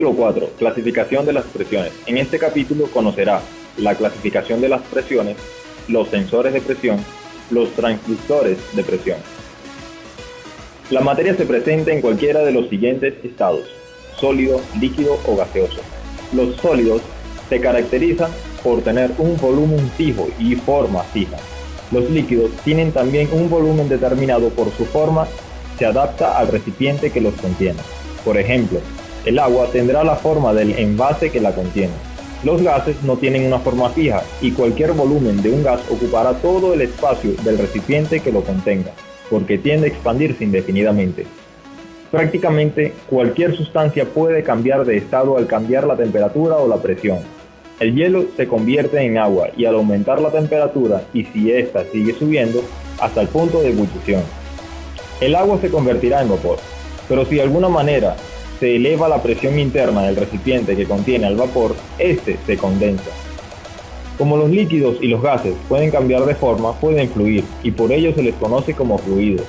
Capítulo 4. Clasificación de las presiones. En este capítulo conocerá la clasificación de las presiones, los sensores de presión, los transductores de presión. La materia se presenta en cualquiera de los siguientes estados: sólido, líquido o gaseoso. Los sólidos se caracterizan por tener un volumen fijo y forma fija. Los líquidos tienen también un volumen determinado por su forma, se adapta al recipiente que los contiene. Por ejemplo, el agua tendrá la forma del envase que la contiene. Los gases no tienen una forma fija y cualquier volumen de un gas ocupará todo el espacio del recipiente que lo contenga, porque tiende a expandirse indefinidamente. Prácticamente cualquier sustancia puede cambiar de estado al cambiar la temperatura o la presión. El hielo se convierte en agua y al aumentar la temperatura, y si ésta sigue subiendo, hasta el punto de ebullición, el agua se convertirá en vapor. Pero si de alguna manera se eleva la presión interna del recipiente que contiene el vapor, este se condensa. Como los líquidos y los gases pueden cambiar de forma, pueden fluir, y por ello se les conoce como fluidos.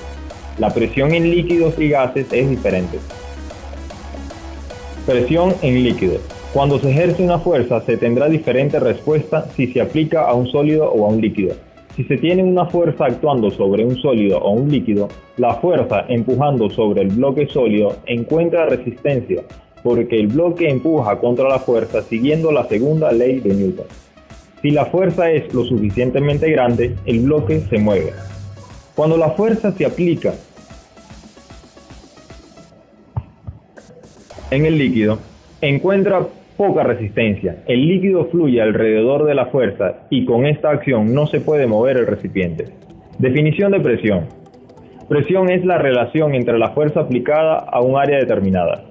La presión en líquidos y gases es diferente. Presión en líquidos. Cuando se ejerce una fuerza, se tendrá diferente respuesta si se aplica a un sólido o a un líquido. Si se tiene una fuerza actuando sobre un sólido o un líquido, la fuerza empujando sobre el bloque sólido encuentra resistencia, porque el bloque empuja contra la fuerza siguiendo la segunda ley de Newton. Si la fuerza es lo suficientemente grande, el bloque se mueve. Cuando la fuerza se aplica en el líquido, encuentra poca resistencia. El líquido fluye alrededor de la fuerza y con esta acción no se puede mover el recipiente. Definición de presión. Presión es la relación entre la fuerza aplicada a un área determinada.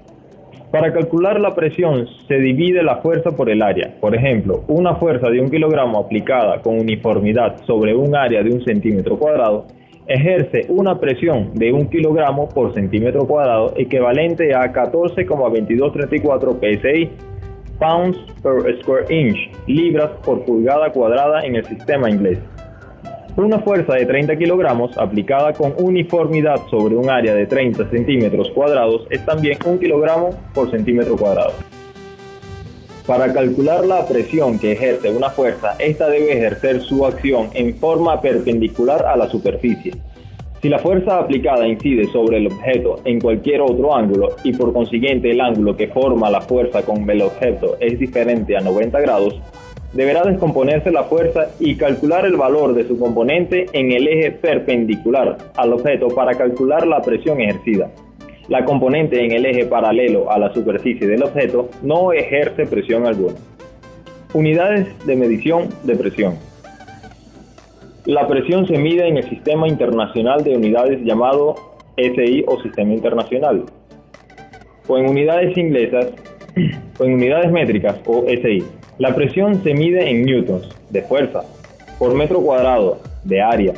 Para calcular la presión se divide la fuerza por el área. Por ejemplo, una fuerza de 1 kilogramo aplicada con uniformidad sobre un área de 1 centímetro cuadrado ejerce una presión de 1 kilogramo por centímetro cuadrado equivalente a 14,2234 psi, pounds per square inch, libras por pulgada cuadrada en el sistema inglés. Una fuerza de 30 kilogramos aplicada con uniformidad sobre un área de 30 centímetros cuadrados es también 1 kilogramo por centímetro cuadrado. Para calcular la presión que ejerce una fuerza, esta debe ejercer su acción en forma perpendicular a la superficie. Si la fuerza aplicada incide sobre el objeto en cualquier otro ángulo y por consiguiente el ángulo que forma la fuerza con el objeto es diferente a 90 grados, deberá descomponerse la fuerza y calcular el valor de su componente en el eje perpendicular al objeto para calcular la presión ejercida. La componente en el eje paralelo a la superficie del objeto no ejerce presión alguna. Unidades de medición de presión. La presión se mide en el Sistema Internacional de Unidades llamado SI o Sistema Internacional, o en unidades inglesas, o en unidades métricas o SI. La presión se mide en newtons de fuerza por metro cuadrado de área.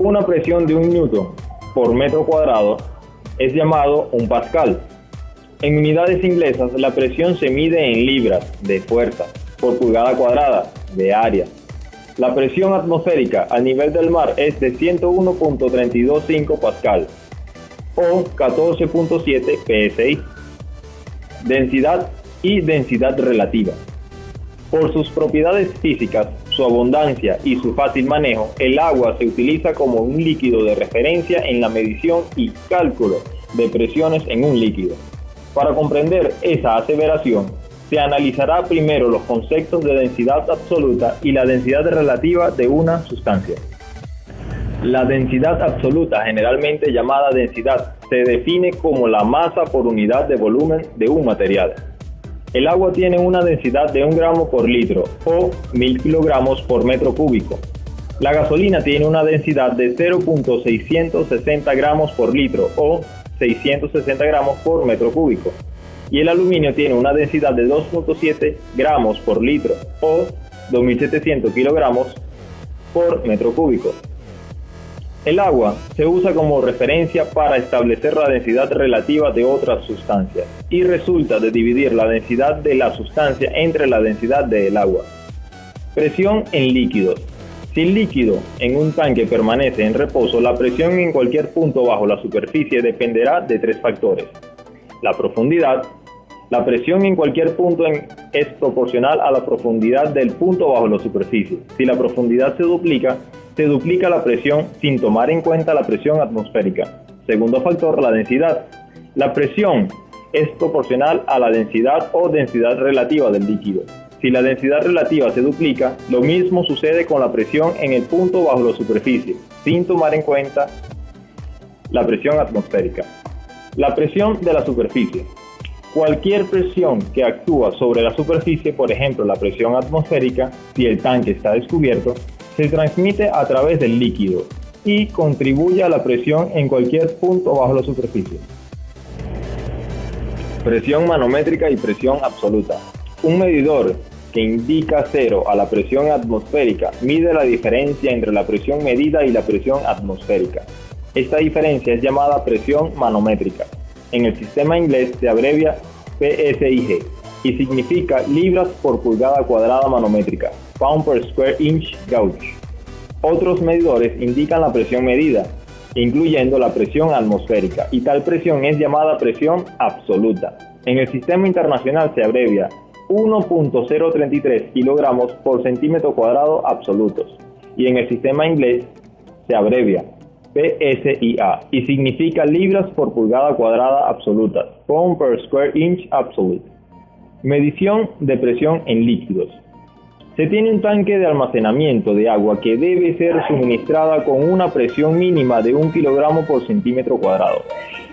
Una presión de 1 newton por metro cuadrado es llamado un pascal. En unidades inglesas, la presión se mide en libras de fuerza por pulgada cuadrada de área. La presión atmosférica a nivel del mar es de 101.325 pascal o 14.7 psi. Densidad y densidad relativa. Por sus propiedades físicas, su abundancia y su fácil manejo, el agua se utiliza como un líquido de referencia en la medición y cálculo de presiones en un líquido. Para comprender esa aseveración, se analizará primero los conceptos de densidad absoluta y la densidad relativa de una sustancia. La densidad absoluta, generalmente llamada densidad, se define como la masa por unidad de volumen de un material. El agua tiene una densidad de 1 gramo por litro o 1000 kilogramos por metro cúbico. La gasolina tiene una densidad de 0.660 gramos por litro o 660 gramos por metro cúbico. Y el aluminio tiene una densidad de 2.7 gramos por litro o 2.700 kilogramos por metro cúbico. El agua se usa como referencia para establecer la densidad relativa de otras sustancias y resulta de dividir la densidad de la sustancia entre la densidad del agua. Presión en líquidos. Si el líquido en un tanque permanece en reposo, la presión en cualquier punto bajo la superficie dependerá de 3 factores: la profundidad, La presión en cualquier punto es proporcional a la profundidad del punto bajo la superficie. Si la profundidad se duplica la presión sin tomar en cuenta la presión atmosférica. Segundo factor, la densidad. La presión es proporcional a la densidad o densidad relativa del líquido. Si la densidad relativa se duplica, lo mismo sucede con la presión en el punto bajo la superficie, sin tomar en cuenta la presión atmosférica. La presión de la superficie. Cualquier presión que actúa sobre la superficie, por ejemplo la presión atmosférica, si el tanque está descubierto, se transmite a través del líquido y contribuye a la presión en cualquier punto bajo la superficie. Presión manométrica y presión absoluta. Un medidor que indica 0 a la presión atmosférica mide la diferencia entre la presión medida y la presión atmosférica. Esta diferencia es llamada presión manométrica. En el sistema inglés se abrevia PSIG y significa libras por pulgada cuadrada manométrica, pound per square inch gauge. Otros medidores indican la presión medida, incluyendo la presión atmosférica, y tal presión es llamada presión absoluta. En el sistema internacional se abrevia 1.033 kilogramos por centímetro cuadrado absolutos, y en el sistema inglés se abrevia PSIA y significa libras por pulgada cuadrada absoluta, pound per square inch absolute. Medición de presión en líquidos. Se tiene un tanque de almacenamiento de agua que debe ser suministrada con una presión mínima de 1 kilogramo por centímetro cuadrado.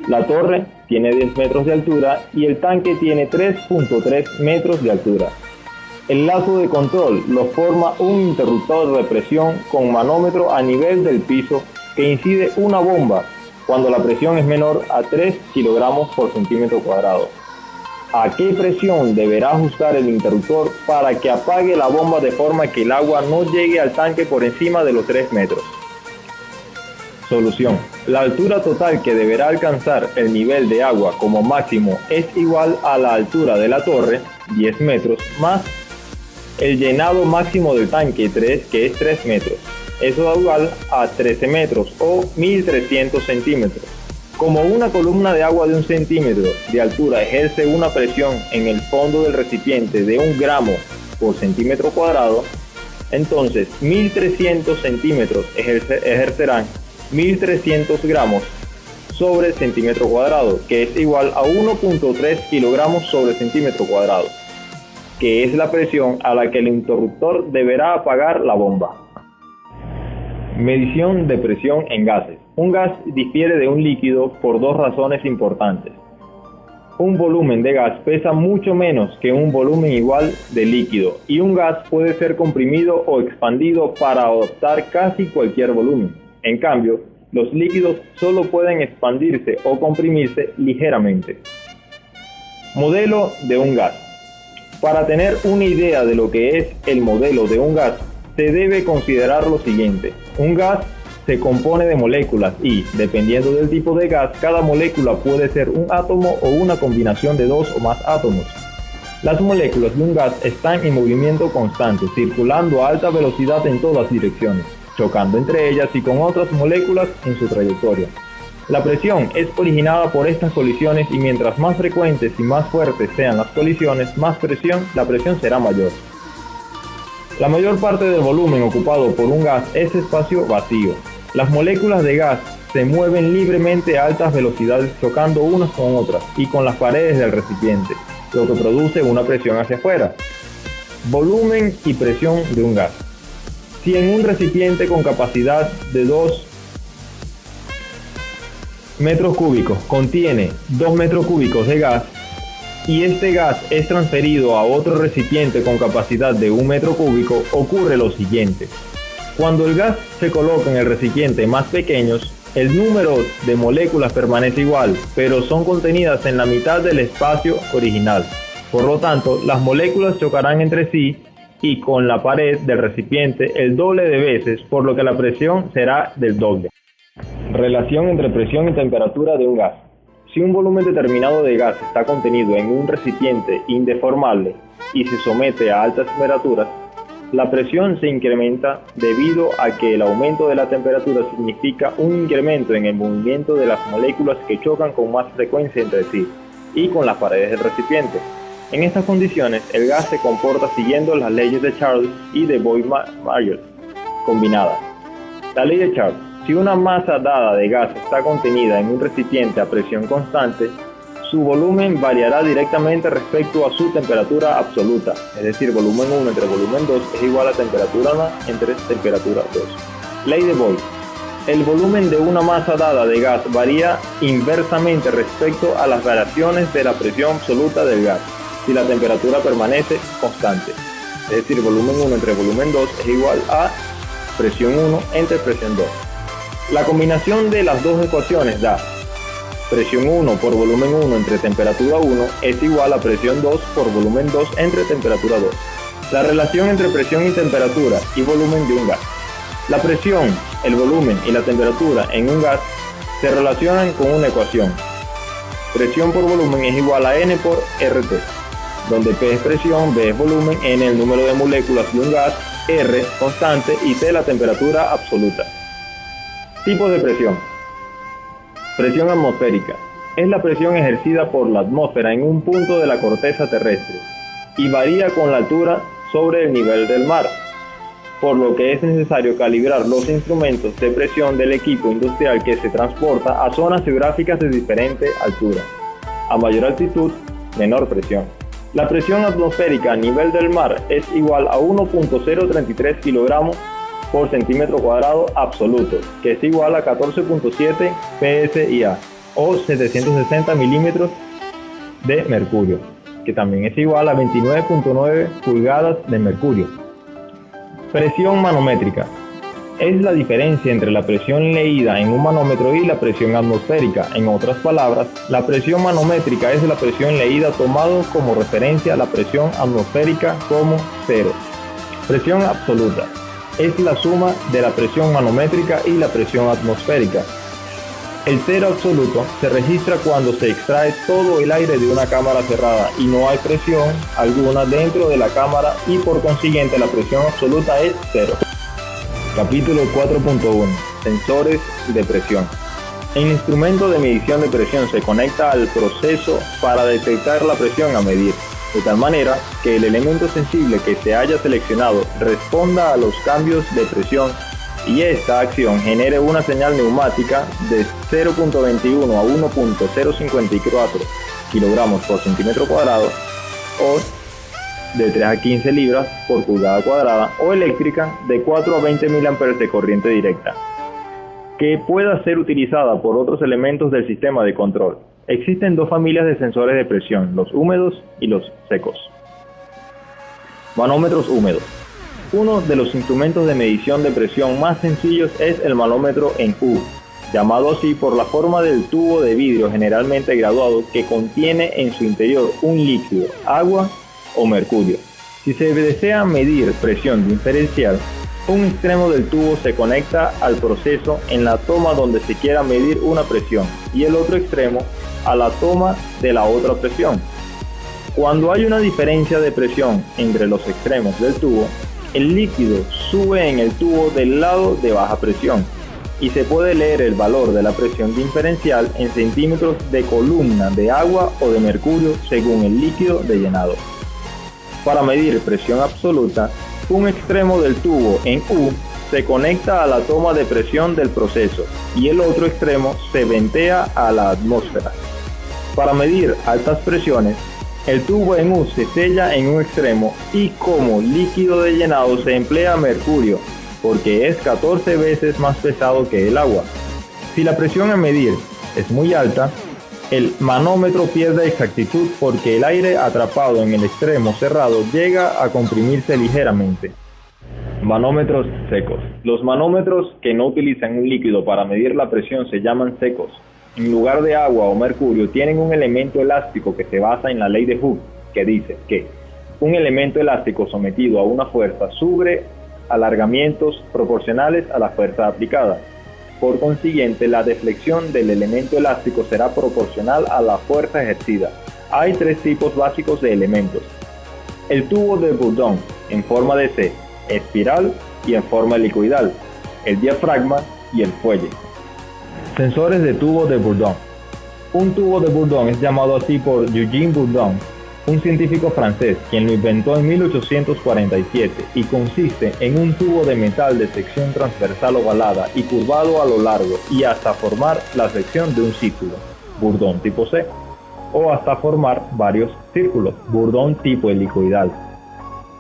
La torre tiene 10 metros de altura y el tanque tiene 3.3 metros de altura. El lazo de control lo forma un interruptor de presión con manómetro a nivel del piso que incide una bomba cuando la presión es menor a 3 kilogramos por centímetro cuadrado. ¿A qué presión deberá ajustar el interruptor para que apague la bomba de forma que el agua no llegue al tanque por encima de los 3 metros? Solución. La altura total que deberá alcanzar el nivel de agua como máximo es igual a la altura de la torre, 10 metros, más el llenado máximo del tanque, que es 3 metros. Eso da igual a 13 metros o 1300 centímetros. Como una columna de agua de 1 centímetro de altura ejerce una presión en el fondo del recipiente de 1 gramo por centímetro cuadrado, entonces 1300 centímetros ejercerán 1300 gramos sobre centímetro cuadrado, que es igual a 1.3 kilogramos sobre centímetro cuadrado, que es la presión a la que el interruptor deberá apagar la bomba. Medición de presión en gases. Un gas difiere de un líquido por dos razones importantes. Un volumen de gas pesa mucho menos que un volumen igual de líquido, y un gas puede ser comprimido o expandido para adoptar casi cualquier volumen. En cambio, los líquidos solo pueden expandirse o comprimirse ligeramente. Modelo de un gas. Para tener una idea de lo que es el modelo de un gas, se debe considerar lo siguiente. Un gas se compone de moléculas y, dependiendo del tipo de gas, cada molécula puede ser un átomo o una combinación de 2 o más átomos. Las moléculas de un gas están en movimiento constante, circulando a alta velocidad en todas direcciones, chocando entre ellas y con otras moléculas en su trayectoria. La presión es originada por estas colisiones y mientras más frecuentes y más fuertes sean las colisiones, la presión será mayor. La mayor parte del volumen ocupado por un gas es espacio vacío. Las moléculas de gas se mueven libremente a altas velocidades chocando unas con otras y con las paredes del recipiente, lo que produce una presión hacia afuera. Volumen y presión de un gas. Si en un recipiente con capacidad de 2 metros cúbicos contiene 2 metros cúbicos de gas, y este gas es transferido a otro recipiente con capacidad de 1 metro cúbico, ocurre lo siguiente. Cuando el gas se coloca en el recipiente más pequeño, el número de moléculas permanece igual, pero son contenidas en la mitad del espacio original. Por lo tanto, las moléculas chocarán entre sí y con la pared del recipiente el doble de veces, por lo que la presión será del doble. Relación entre presión y temperatura de un gas. Si un volumen determinado de gas está contenido en un recipiente indeformable y se somete a altas temperaturas, la presión se incrementa debido a que el aumento de la temperatura significa un incremento en el movimiento de las moléculas que chocan con más frecuencia entre sí. y con las paredes del recipiente. En estas condiciones, el gas se comporta siguiendo las leyes de Charles y de Boyd-Mayer combinadas. La ley de Charles: si una masa dada de gas está contenida en un recipiente a presión constante, su volumen variará directamente respecto a su temperatura absoluta, es decir, volumen 1 entre volumen 2 es igual a temperatura 1 entre temperatura 2. Ley de Boyd: el volumen de una masa dada de gas varía inversamente respecto a las variaciones de la presión absoluta del gas, si la temperatura permanece constante, es decir, volumen 1 entre volumen 2 es igual a presión 1 entre presión 2. La combinación de las dos ecuaciones da presión 1 por volumen 1 entre temperatura 1 es igual a presión 2 por volumen 2 entre temperatura 2. La relación entre presión y temperatura y volumen de un gas. La presión, el volumen y la temperatura en un gas se relacionan con una ecuación. Presión por volumen es igual a N por RT, donde P es presión, B es volumen, N el número de moléculas de un gas, R constante y T la temperatura absoluta. Tipos de presión. Presión atmosférica. Es la presión ejercida por la atmósfera en un punto de la corteza terrestre y varía con la altura sobre el nivel del mar, por lo que es necesario calibrar los instrumentos de presión del equipo industrial que se transporta a zonas geográficas de diferente altura. A mayor altitud, menor presión. La presión atmosférica a nivel del mar es igual a 1.033 kilogramos por centímetro cuadrado absoluto, que es igual a 14.7 psia o 760 milímetros de mercurio, que también es igual a 29.9 pulgadas de mercurio. Presión manométrica. Es la diferencia entre la presión leída en un manómetro y la presión atmosférica. En otras palabras, la presión manométrica es la presión leída tomado como referencia a la presión atmosférica como cero. Presión absoluta. Es la suma de la presión manométrica y la presión atmosférica. El cero absoluto se registra cuando se extrae todo el aire de una cámara cerrada y no hay presión alguna dentro de la cámara y por consiguiente la presión absoluta es cero. Capítulo 4.1. Sensores de presión. El instrumento de medición de presión se conecta al proceso para detectar la presión a medir, de tal manera que el elemento sensible que se haya seleccionado responda a los cambios de presión y esta acción genere una señal neumática de 0.21 a 1.054 kilogramos por centímetro cuadrado o de 3 a 15 libras por pulgada cuadrada o eléctrica de 4 a 20 mA de corriente directa, que pueda ser utilizada por otros elementos del sistema de control. Existen dos familias de sensores de presión, los húmedos y los secos. Manómetros húmedos. Uno de los instrumentos de medición de presión más sencillos es el manómetro en U, llamado así por la forma del tubo de vidrio generalmente graduado que contiene en su interior un líquido, agua o mercurio. Si se desea medir presión diferencial, un extremo del tubo se conecta al proceso en la toma donde se quiera medir una presión y el otro extremo a la toma de la otra presión. Cuando hay una diferencia de presión entre los extremos del tubo, el líquido sube en el tubo del lado de baja presión y se puede leer el valor de la presión diferencial en centímetros de columna de agua o de mercurio según el líquido de llenado. Para medir presión absoluta, un extremo del tubo en U se conecta a la toma de presión del proceso y el otro extremo se ventea a la atmósfera. Para medir altas presiones, el tubo en U se sella en un extremo y como líquido de llenado se emplea mercurio porque es 14 veces más pesado que el agua. Si la presión a medir es muy alta, el manómetro pierde exactitud porque el aire atrapado en el extremo cerrado llega a comprimirse ligeramente. Manómetros secos. Los manómetros que no utilizan un líquido para medir la presión se llaman secos. En lugar de agua o mercurio tienen un elemento elástico que se basa en la ley de Hooke, que dice que un elemento elástico sometido a una fuerza sufre alargamientos proporcionales a la fuerza aplicada. Por consiguiente, la deflexión del elemento elástico será proporcional a la fuerza ejercida. Hay tres tipos básicos de elementos: el tubo de Bourdon en forma de C, espiral y en forma helicoidal, el diafragma y el fuelle. Sensores de tubo de Bourdon. Un tubo de Bourdon es llamado así por Eugène Bourdon, un científico francés, quien lo inventó en 1847 y consiste en un tubo de metal de sección transversal ovalada y curvado a lo largo y hasta formar la sección de un círculo, Bourdon tipo C, o hasta formar varios círculos, Bourdon tipo helicoidal,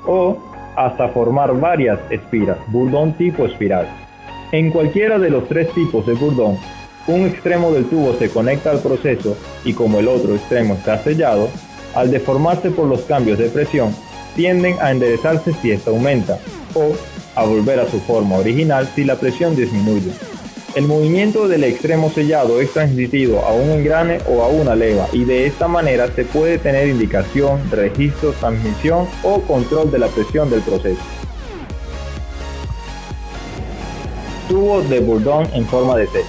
o hasta formar varias espiras, Bourdon tipo espiral. En cualquiera de los tres tipos de Bourdon, un extremo del tubo se conecta al proceso y como el otro extremo está sellado, al deformarse por los cambios de presión, tienden a enderezarse si ésta aumenta o a volver a su forma original si la presión disminuye. El movimiento del extremo sellado es transmitido a un engrane o a una leva y de esta manera se puede tener indicación, registro, transmisión o control de la presión del proceso. Tubo de Bourdon en forma de C.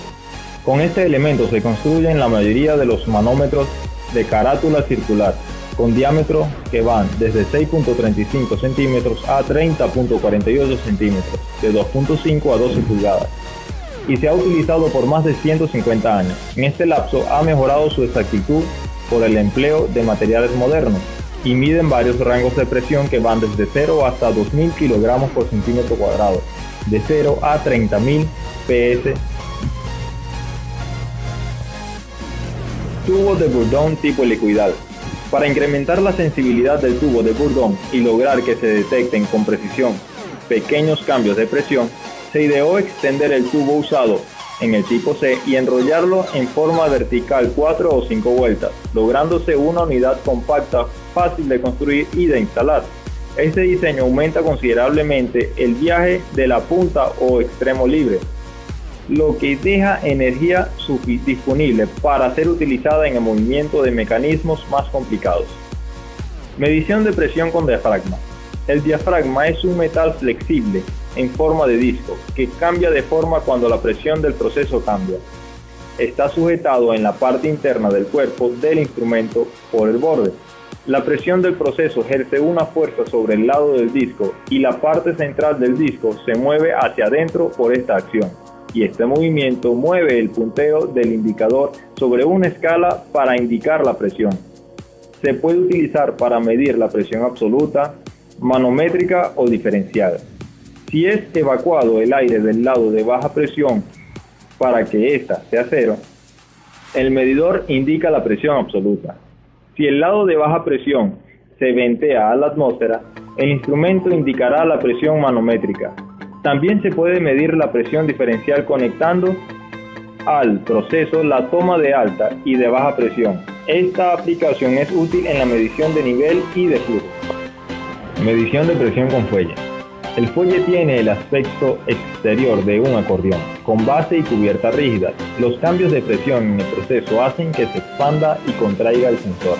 Con este elemento se construyen la mayoría de los manómetros de carátula circular, con diámetro que van desde 6.35 centímetros a 30.48 centímetros, de 2.5 a 12 pulgadas, y se ha utilizado por más de 150 años. En este lapso ha mejorado su exactitud por el empleo de materiales modernos, y miden varios rangos de presión que van desde 0 hasta 2.000 kilogramos por centímetro cuadrado, de 0 a 30.000 PS. Tubo de Bourdon tipo helicoidal. Para incrementar la sensibilidad del tubo de Bourdon y lograr que se detecten con precisión pequeños cambios de presión, se ideó extender el tubo usado en el tipo C y enrollarlo en forma vertical 4 o 5 vueltas, lográndose una unidad compacta, fácil de construir y de instalar. Este diseño aumenta considerablemente el viaje de la punta o extremo libre, lo que deja energía disponible para ser utilizada en el movimiento de mecanismos más complicados. Medición de presión con diafragma. El diafragma es un metal flexible en forma de disco que cambia de forma cuando la presión del proceso cambia. Está sujetado en la parte interna del cuerpo del instrumento por el borde. La presión del proceso ejerce una fuerza sobre el lado del disco y la parte central del disco se mueve hacia adentro por esta acción. Y este movimiento mueve el puntero del indicador sobre una escala para indicar la presión. Se puede utilizar para medir la presión absoluta, manométrica o diferencial. Si es evacuado el aire del lado de baja presión para que ésta sea cero, el medidor indica la presión absoluta. Si el lado de baja presión se ventea a la atmósfera, el instrumento indicará la presión manométrica. También se puede medir la presión diferencial conectando al proceso la toma de alta y de baja presión. Esta aplicación es útil en la medición de nivel y de flujo. Medición de presión con fuelle. El fuelle tiene el aspecto exterior de un acordeón, con base y cubierta rígidas. Los cambios de presión en el proceso hacen que se expanda y contraiga el sensor.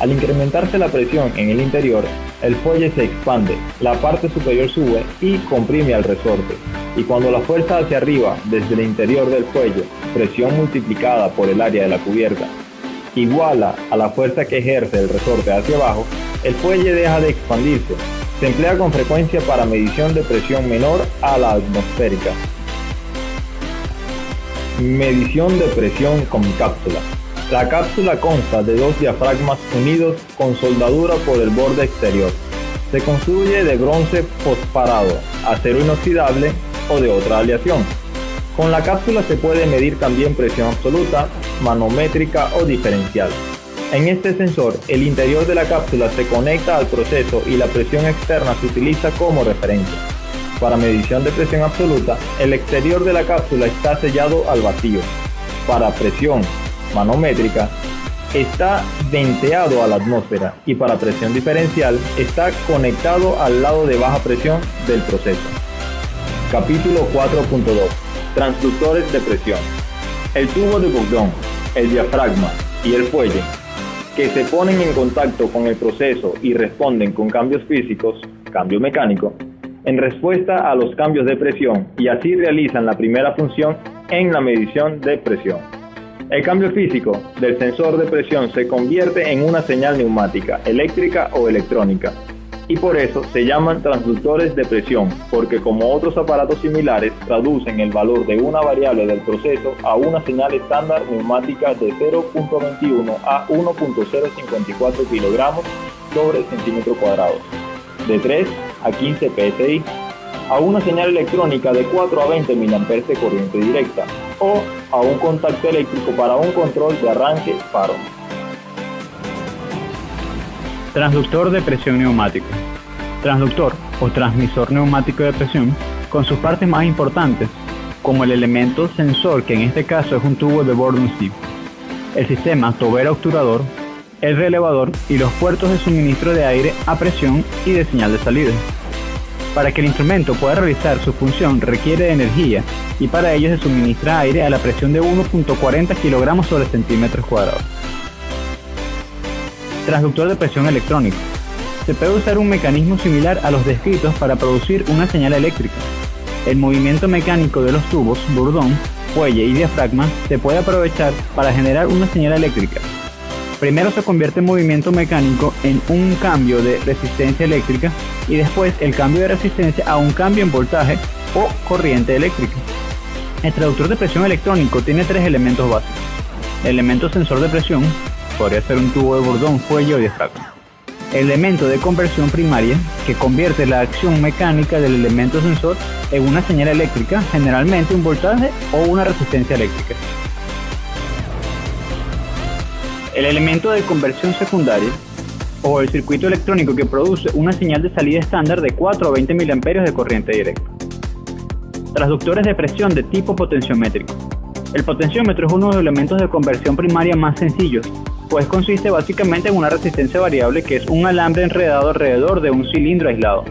Al incrementarse la presión en el interior, el fuelle se expande, la parte superior sube y comprime al resorte. Y cuando la fuerza hacia arriba, desde el interior del fuelle, presión multiplicada por el área de la cubierta, iguala a la fuerza que ejerce el resorte hacia abajo, el fuelle deja de expandirse. Se emplea con frecuencia para medición de presión menor a la atmosférica. Medición de presión con cápsula. La cápsula consta de dos diafragmas unidos con soldadura por el borde exterior. Se construye de bronce fosforado, acero inoxidable o de otra aleación. Con la cápsula se puede medir también presión absoluta, manométrica o diferencial. En este sensor, el interior de la cápsula se conecta al proceso y la presión externa se utiliza como referencia. Para medición de presión absoluta, el exterior de la cápsula está sellado al vacío. Para presión manométrica, está venteado a la atmósfera y para presión diferencial está conectado al lado de baja presión del proceso. Capítulo 4.2. Transductores de presión. El tubo de Bourdon, el diafragma y el fuelle, que se ponen en contacto con el proceso y responden con cambios físicos, cambio mecánico, en respuesta a los cambios de presión y así realizan la primera función en la medición de presión. El cambio físico del sensor de presión se convierte en una señal neumática, eléctrica o electrónica. y por eso se llaman transductores de presión, porque como otros aparatos similares traducen el valor de una variable del proceso a una señal estándar neumática de 0.21 a 1.054 kilogramos sobre centímetro cuadrado, de 3 a 15 psi, a una señal electrónica de 4 a 20 mA de corriente directa o a un contacto eléctrico para un control de arranque paro. Transductor de presión neumático. Transductor o transmisor neumático de presión con sus partes más importantes, como el elemento sensor, que en este caso es un tubo de Bourdon-Sea, el sistema tobero-obturador, el relevador y los puertos de suministro de aire a presión y de señal de salida. Para que el instrumento pueda realizar su función requiere de energía y para ello se suministra aire a la presión de 1.40 kg sobre centímetros cuadrados. Transductor de presión electrónico. Se puede usar un mecanismo similar a los descritos para producir una señal eléctrica. El movimiento mecánico de los tubos, Bourdon, fuelle y diafragma se puede aprovechar para generar una señal eléctrica. Primero se convierte el movimiento mecánico en un cambio de resistencia eléctrica y después el cambio de resistencia a un cambio en voltaje o corriente eléctrica. El transductor de presión electrónico tiene tres elementos básicos. El elemento sensor de presión, podría ser un tubo de Bourdon, fuelle o diafragma. El elemento de conversión primaria, que convierte la acción mecánica del elemento sensor en una señal eléctrica, generalmente un voltaje o una resistencia eléctrica. El elemento de conversión secundaria, o el circuito electrónico, que produce una señal de salida estándar de 4 a 20 mA de corriente directa. Transductores de presión de tipo potenciómetro. El potenciómetro es uno de los elementos de conversión primaria más sencillos, pues consiste básicamente en una resistencia variable que es un alambre enredado alrededor de un cilindro aislado.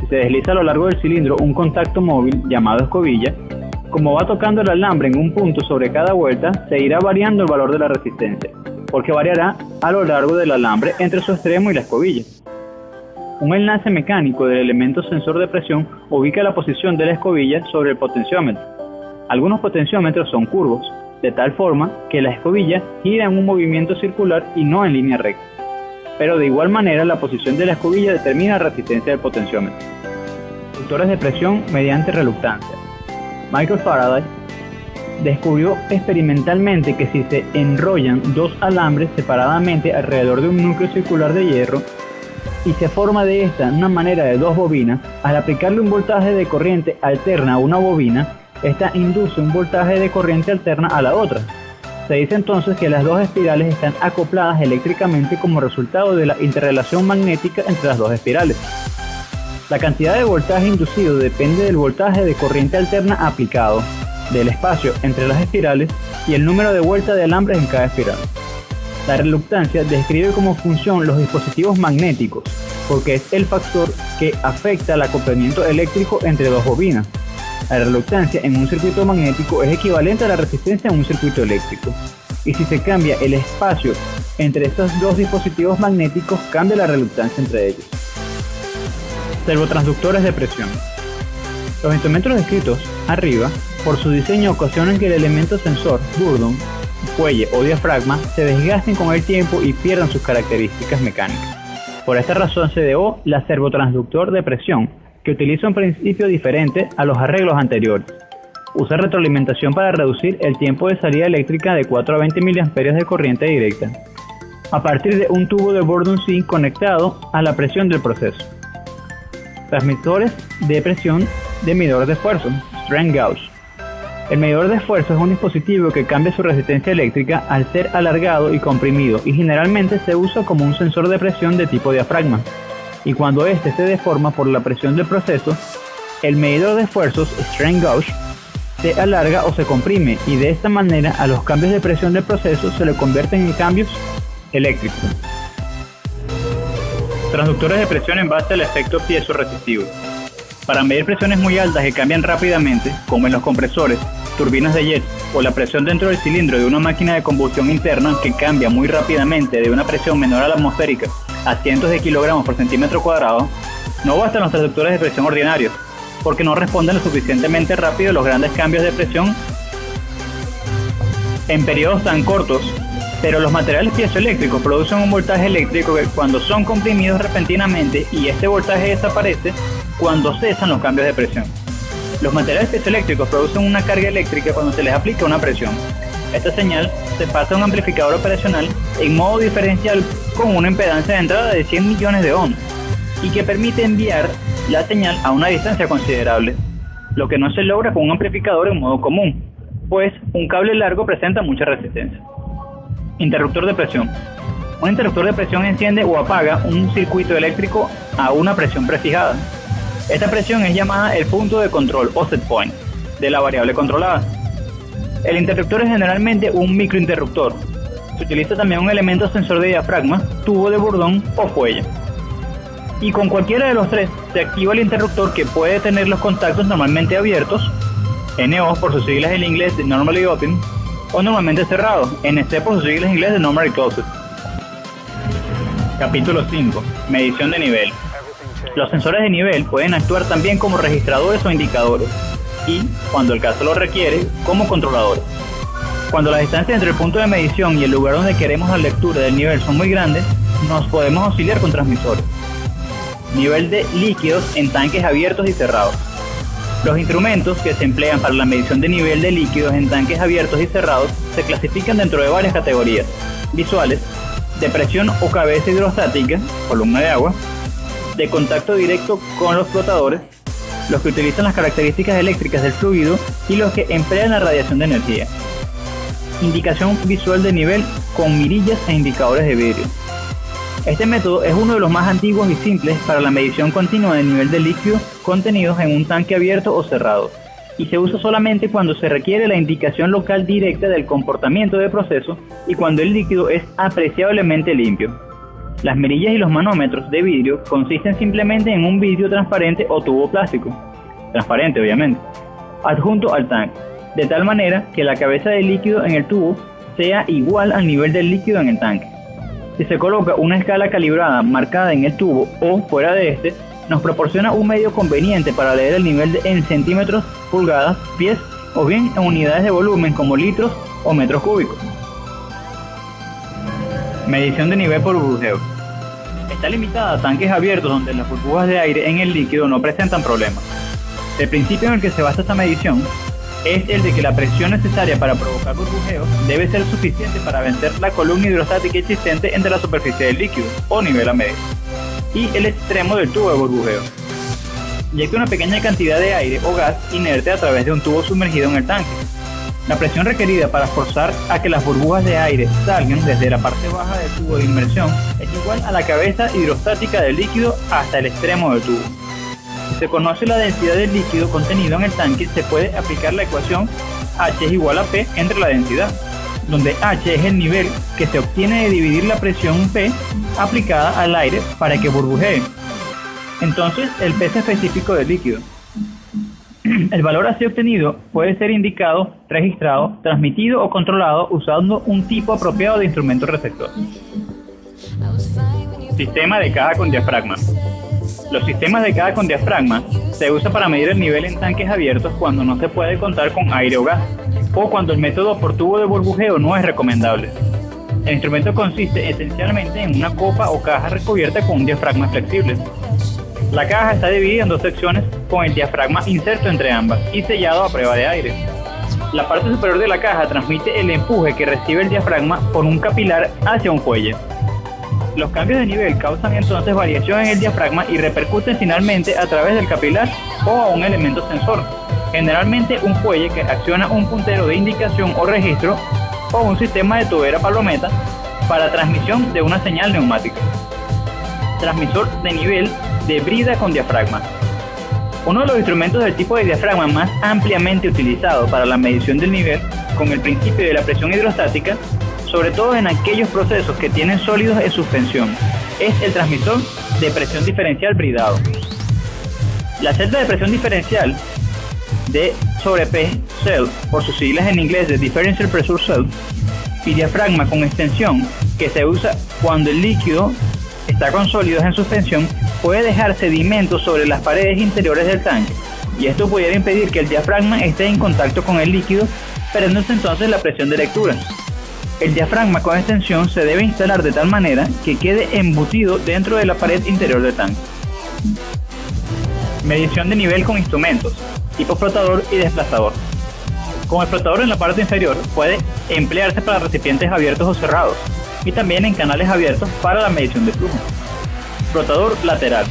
Si se desliza a lo largo del cilindro un contacto móvil llamado escobilla, como va tocando el alambre en un punto sobre cada vuelta, se irá variando el valor de la resistencia, porque variará a lo largo del alambre entre su extremo y la escobilla. Un enlace mecánico del elemento sensor de presión ubica la posición de la escobilla sobre el potenciómetro. Algunos potenciómetros son curvos, de tal forma que la escobilla gira en un movimiento circular y no en línea recta. Pero de igual manera la posición de la escobilla determina la resistencia del potenciómetro. Transductores de presión mediante reluctancia. Michael Faraday descubrió experimentalmente que si se enrollan dos alambres separadamente alrededor de un núcleo circular de hierro y se forma de esta una manera de dos bobinas, al aplicarle un voltaje de corriente alterna a una bobina, esta induce un voltaje de corriente alterna a la otra. Se dice entonces que las dos espirales están acopladas eléctricamente como resultado de la interrelación magnética entre las dos espirales. La cantidad de voltaje inducido depende del voltaje de corriente alterna aplicado, del espacio entre las espirales y el número de vueltas de alambres en cada espiral. La reluctancia describe como función los dispositivos magnéticos, porque es el factor que afecta al acoplamiento eléctrico entre dos bobinas. La reluctancia en un circuito magnético es equivalente a la resistencia en un circuito eléctrico, y si se cambia el espacio entre estos dos dispositivos magnéticos, cambia la reluctancia entre ellos. Servotransductores de presión. Los instrumentos descritos arriba, por su diseño, ocasionan que el elemento sensor, Bourdon, fuelle o diafragma se desgasten con el tiempo y pierdan sus características mecánicas. Por esta razón se ideó la servotransductor de presión, que utiliza un principio diferente a los arreglos anteriores. Usa retroalimentación para reducir el tiempo de salida eléctrica de 4 a 20 mA de corriente directa, a partir de un tubo de Bourdon-Sea conectado a la presión del proceso. Transmisores de presión de medidor de esfuerzo, strain gauge. El medidor de esfuerzo es un dispositivo que cambia su resistencia eléctrica al ser alargado y comprimido, y generalmente se usa como un sensor de presión de tipo diafragma. Y cuando éste se deforma por la presión del proceso, el medidor de esfuerzos, strain gauge, se alarga o se comprime, y de esta manera a los cambios de presión del proceso se le convierten en cambios eléctricos. Transductores de presión en base al efecto piezoresisttivo. Para medir presiones muy altas que cambian rápidamente, como en los compresores, turbinas de jet o la presión dentro del cilindro de una máquina de combustión interna que cambia muy rápidamente de una presión menor a la atmosférica a cientos de kilogramos por centímetro cuadrado, no bastan los transductores de presión ordinarios, porque no responden lo suficientemente rápido a los grandes cambios de presión en periodos tan cortos Pero los materiales piezoeléctricos producen un voltaje eléctrico que cuando son comprimidos repentinamente y este voltaje desaparece cuando cesan los cambios de presión. Los materiales piezoeléctricos producen una carga eléctrica cuando se les aplica una presión. Esta señal se pasa a un amplificador operacional en modo diferencial con una impedancia de entrada de 100 millones de ohms y que permite enviar la señal a una distancia considerable, lo que no se logra con un amplificador en modo común, pues un cable largo presenta mucha resistencia. Interruptor de presión. Un interruptor de presión enciende o apaga un circuito eléctrico a una presión prefijada. Esta presión es llamada el punto de control o set point de la variable controlada. El interruptor es generalmente un microinterruptor. Se utiliza también un elemento sensor de diafragma, tubo de Bourdon o fuelle. Y con cualquiera de los tres se activa el interruptor, que puede tener los contactos normalmente abiertos, NO por sus siglas en inglés de Normally Open, o normalmente cerrados, NC por sus siglas en inglés de Normally Closed. Capítulo 5. Medición de nivel. Los sensores de nivel pueden actuar también como registradores o indicadores, y, cuando el caso lo requiere, como controladores. Cuando las distancias entre el punto de medición y el lugar donde queremos la lectura del nivel son muy grandes, nos podemos auxiliar con transmisores. Nivel de líquidos en tanques abiertos y cerrados. Los instrumentos que se emplean para la medición de nivel de líquidos en tanques abiertos y cerrados se clasifican dentro de varias categorías: visuales, de presión o cabeza hidrostática, columna de agua, de contacto directo con los flotadores, los que utilizan las características eléctricas del fluido y los que emplean la radiación de energía. Indicación visual de nivel con mirillas e indicadores de vidrio. Este método es uno de los más antiguos y simples para la medición continua del nivel de líquido contenidos en un tanque abierto o cerrado, y se usa solamente cuando se requiere la indicación local directa del comportamiento del proceso y cuando el líquido es apreciablemente limpio. Las mirillas y los manómetros de vidrio consisten simplemente en un vidrio transparente o tubo plástico, transparente obviamente, adjunto al tanque, de tal manera que la cabeza del líquido en el tubo sea igual al nivel del líquido en el tanque. Si se coloca una escala calibrada marcada en el tubo o fuera de este, nos proporciona un medio conveniente para leer el nivel en centímetros, pulgadas, pies o bien en unidades de volumen como litros o metros cúbicos. Medición de nivel por burbujeo. Está limitada a tanques abiertos donde las burbujas de aire en el líquido no presentan problemas. El principio en el que se basa esta medición es el de que la presión necesaria para provocar burbujeo debe ser suficiente para vencer la columna hidrostática existente entre la superficie del líquido, o nivel a medir, y el extremo del tubo de burbujeo, ya que una pequeña cantidad de aire o gas inerte a través de un tubo sumergido en el tanque. La presión requerida para forzar a que las burbujas de aire salgan desde la parte baja del tubo de inmersión es igual a la cabeza hidrostática del líquido hasta el extremo del tubo. Si se conoce la densidad del líquido contenido en el tanque, se puede aplicar la ecuación H es igual a P entre la densidad, donde H es el nivel que se obtiene de dividir la presión P aplicada al aire para que burbujee. Entonces, el peso específico del líquido. El valor así obtenido puede ser indicado, registrado, transmitido o controlado usando un tipo apropiado de instrumento receptor. Sistema de caja con diafragma. Los sistemas de caja con diafragma se usan para medir el nivel en tanques abiertos cuando no se puede contar con aire o gas, o cuando el método por tubo de burbujeo no es recomendable. El instrumento consiste esencialmente en una copa o caja recubierta con un diafragma flexible. La caja está dividida en dos secciones con el diafragma inserto entre ambas y sellado a prueba de aire. La parte superior de la caja transmite el empuje que recibe el diafragma por un capilar hacia un fuelle. Los cambios de nivel causan entonces variación en el diafragma y repercuten finalmente a través del capilar o a un elemento sensor, generalmente un fuelle que acciona un puntero de indicación o registro o un sistema de tobera palometa para transmisión de una señal neumática. Transmisor de nivel de brida con diafragma. Uno de los instrumentos del tipo de diafragma más ampliamente utilizado para la medición del nivel con el principio de la presión hidrostática, sobre todo en aquellos procesos que tienen sólidos en suspensión, es el transmisor de presión diferencial bridado. La celda de presión diferencial D sobre P cell, por sus siglas en inglés de Differential Pressure Cell, y diafragma con extensión, que se usa cuando el líquido está con sólidos en suspensión, puede dejar sedimentos sobre las paredes interiores del tanque, y esto pudiera impedir que el diafragma esté en contacto con el líquido, perdiéndose entonces la presión de lectura. El diafragma con extensión se debe instalar de tal manera que quede embutido dentro de la pared interior del tanque. Medición de nivel con instrumentos, tipo flotador y desplazador. Como el flotador en la parte inferior puede emplearse para recipientes abiertos o cerrados y también en canales abiertos para la medición de flujo. Flotador lateral.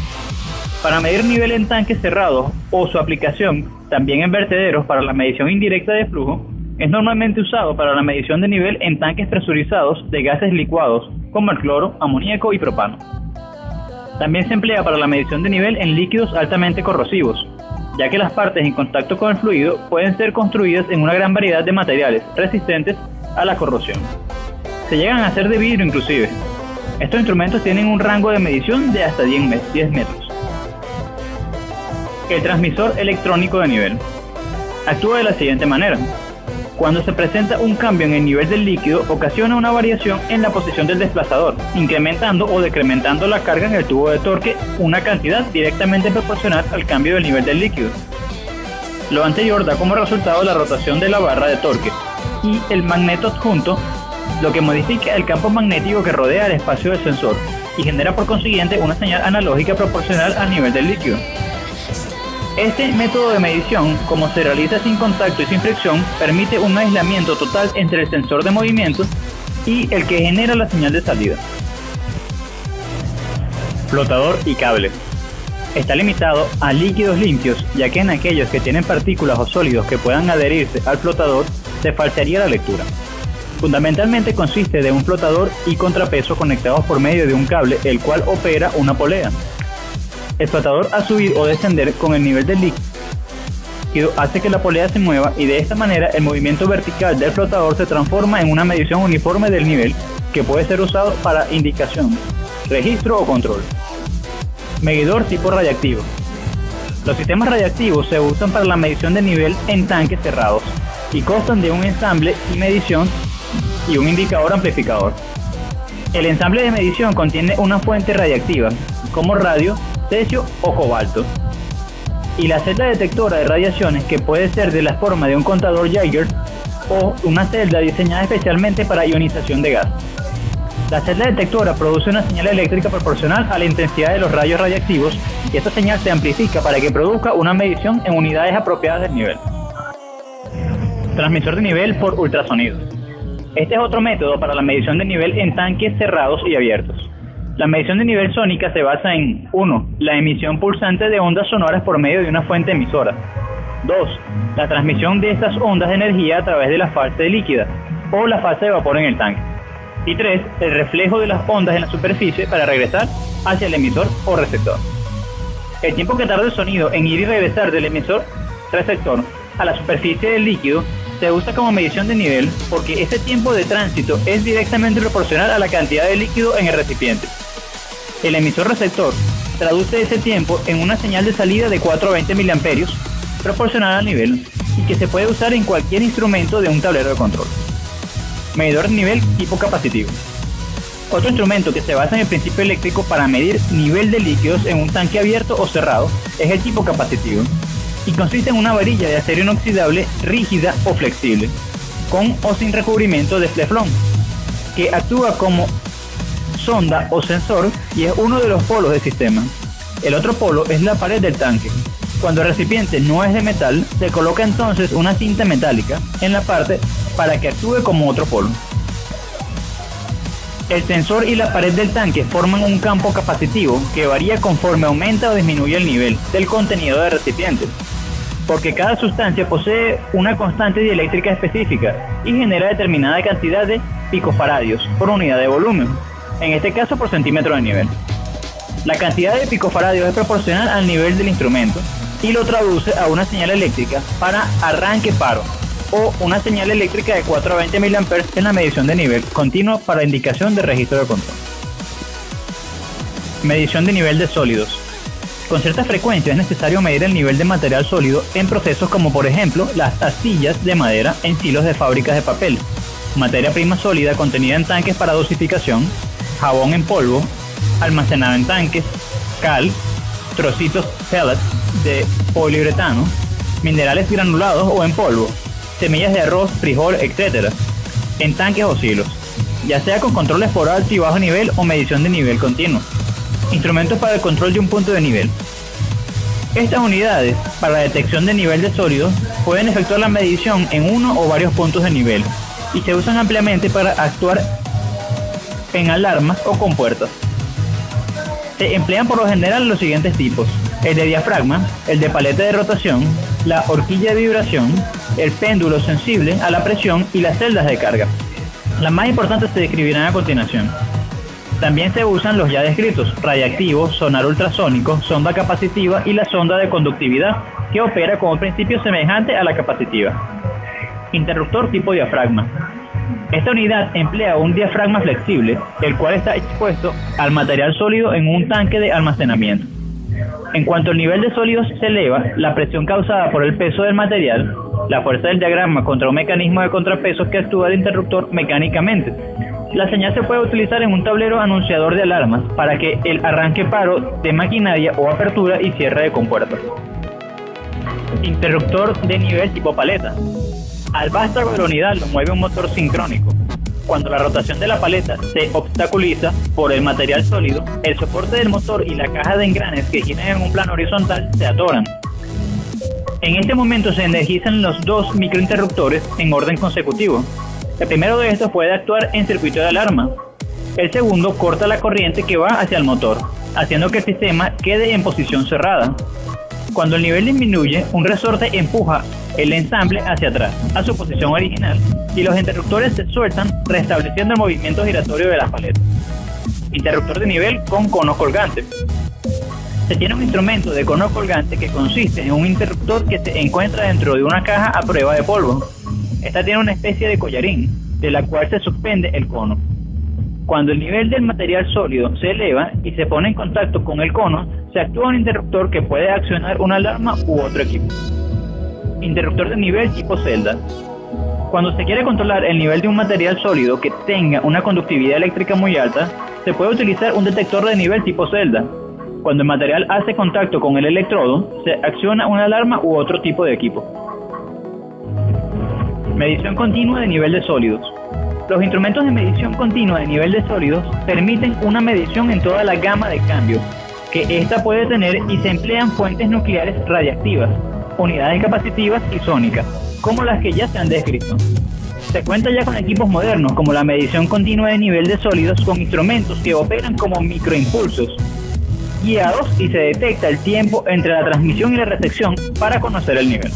Para medir nivel en tanques cerrados o su aplicación también en vertederos para la medición indirecta de flujo, es normalmente usado para la medición de nivel en tanques presurizados de gases licuados como el cloro, amoníaco y propano. También se emplea para la medición de nivel en líquidos altamente corrosivos, ya que las partes en contacto con el fluido pueden ser construidas en una gran variedad de materiales resistentes a la corrosión. Se llegan a hacer de vidrio inclusive. Estos instrumentos tienen un rango de medición de hasta 10 metros. El transmisor electrónico de nivel actúa de la siguiente manera. Cuando se presenta un cambio en el nivel del líquido, ocasiona una variación en la posición del desplazador, incrementando o decrementando la carga en el tubo de torque una cantidad directamente proporcional al cambio del nivel del líquido. Lo anterior da como resultado la rotación de la barra de torque y el magneto adjunto, lo que modifica el campo magnético que rodea el espacio del sensor y genera por consiguiente una señal analógica proporcional al nivel del líquido. Este método de medición, como se realiza sin contacto y sin fricción, permite un aislamiento total entre el sensor de movimiento y el que genera la señal de salida. Flotador y cable. Está limitado a líquidos limpios, ya que en aquellos que tienen partículas o sólidos que puedan adherirse al flotador, se falsearía la lectura. Fundamentalmente consiste de un flotador y contrapeso conectados por medio de un cable, el cual opera una polea. El flotador a subir o descender con el nivel del líquido hace que la polea se mueva y de esta manera el movimiento vertical del flotador se transforma en una medición uniforme del nivel que puede ser usado para indicación, registro o control. Medidor tipo radiactivo. Los sistemas radiactivos se usan para la medición de nivel en tanques cerrados y constan de un ensamble y medición y un indicador amplificador. El ensamble de medición contiene una fuente radiactiva como radio, cesio o cobalto, y la celda detectora de radiaciones, que puede ser de la forma de un contador Geiger o una celda diseñada especialmente para ionización de gas. La celda detectora produce una señal eléctrica proporcional a la intensidad de los rayos radiactivos y esta señal se amplifica para que produzca una medición en unidades apropiadas del nivel. Transmisor de nivel por ultrasonido. Este es otro método para la medición de nivel en tanques cerrados y abiertos. La medición de nivel sónica se basa en 1. La emisión pulsante de ondas sonoras por medio de una fuente emisora. 2. La transmisión de estas ondas de energía a través de la fase líquida o la fase de vapor en el tanque. Y 3. El reflejo de las ondas en la superficie para regresar hacia el emisor o receptor. El tiempo que tarda el sonido en ir y regresar del emisor receptor a la superficie del líquido se usa como medición de nivel porque ese tiempo de tránsito es directamente proporcional a la cantidad de líquido en el recipiente. El emisor receptor traduce ese tiempo en una señal de salida de 4 a 20 mA proporcional al nivel y que se puede usar en cualquier instrumento de un tablero de control. Medidor de nivel tipo capacitivo. Otro instrumento que se basa en el principio eléctrico para medir nivel de líquidos en un tanque abierto o cerrado es el tipo capacitivo y consiste en una varilla de acero inoxidable rígida o flexible, con o sin recubrimiento de teflón, que actúa como sonda o sensor y es uno de los polos del sistema. El otro polo es la pared del tanque. Cuando el recipiente no es de metal, se coloca entonces una cinta metálica en la parte para que actúe como otro polo. El sensor y la pared del tanque forman un campo capacitivo que varía conforme aumenta o disminuye el nivel del contenido del recipiente, porque cada sustancia posee una constante dieléctrica específica y genera determinada cantidad de picofaradios por unidad de volumen, en este caso por centímetro de nivel. La cantidad de picofaradios es proporcional al nivel del instrumento y lo traduce a una señal eléctrica para arranque-paro o una señal eléctrica de 4 a 20 mA en la medición de nivel continuo para indicación de registro de control. Medición de nivel de sólidos. Con cierta frecuencia es necesario medir el nivel de material sólido en procesos como por ejemplo las astillas de madera en silos de fábricas de papel, materia prima sólida contenida en tanques para dosificación, jabón en polvo, almacenado en tanques, cal, trocitos pellets de poliuretano, minerales granulados o en polvo, semillas de arroz, frijol, etc., en tanques o silos. ya sea con controles por alto y bajo nivel o medición de nivel continuo. Instrumentos para el control de un punto de nivel. Estas unidades, para la detección de nivel de sólidos, pueden efectuar la medición en uno o varios puntos de nivel y se usan ampliamente para actuar en alarmas o compuertas. Se emplean por lo general los siguientes tipos: el de diafragma, el de paleta de rotación, la horquilla de vibración, el péndulo sensible a la presión y las celdas de carga. Las más importantes se describirán a continuación. También se usan los ya descritos: radiactivo, sonar ultrasónico, sonda capacitiva y la sonda de conductividad, que opera como principio semejante a la capacitiva. Interruptor tipo diafragma. Esta unidad emplea un diafragma flexible, el cual está expuesto al material sólido en un tanque de almacenamiento. En cuanto el nivel de sólidos se eleva, la presión causada por el peso del material, la fuerza del diafragma contra un mecanismo de contrapeso que actúa el interruptor mecánicamente. La señal se puede utilizar en un tablero anunciador de alarmas para que el arranque paro de maquinaria o apertura y cierre de compuertas. Interruptor de nivel tipo paleta. Al vástago de la unidad lo mueve un motor sincrónico. Cuando la rotación de la paleta se obstaculiza por el material sólido, el soporte del motor y la caja de engranes que giran en un plano horizontal se atoran. En este momento se energizan los dos microinterruptores en orden consecutivo. El primero de estos puede actuar en circuito de alarma. El segundo corta la corriente que va hacia el motor, haciendo que el sistema quede en posición cerrada. Cuando el nivel disminuye, un resorte empuja el ensamble hacia atrás, a su posición original, y los interruptores se sueltan, restableciendo el movimiento giratorio de las paletas. Interruptor de nivel con cono colgante. Se tiene un instrumento de cono colgante que consiste en un interruptor que se encuentra dentro de una caja a prueba de polvo. Esta tiene una especie de collarín, de la cual se suspende el cono. Cuando el nivel del material sólido se eleva y se pone en contacto con el cono, se actúa un interruptor que puede accionar una alarma u otro equipo. Interruptor de nivel tipo celda. Cuando se quiere controlar el nivel de un material sólido que tenga una conductividad eléctrica muy alta, se puede utilizar un detector de nivel tipo celda. Cuando el material hace contacto con el electrodo, se acciona una alarma u otro tipo de equipo. Medición continua de nivel de sólidos. Los instrumentos de medición continua de nivel de sólidos permiten una medición en toda la gama de cambios que ésta puede tener y se emplean fuentes nucleares radiactivas, unidades capacitivas y sónicas, como las que ya se han descrito. Se cuenta ya con equipos modernos como la medición continua de nivel de sólidos con instrumentos que operan como microimpulsos guiados y se detecta el tiempo entre la transmisión y la recepción para conocer el nivel.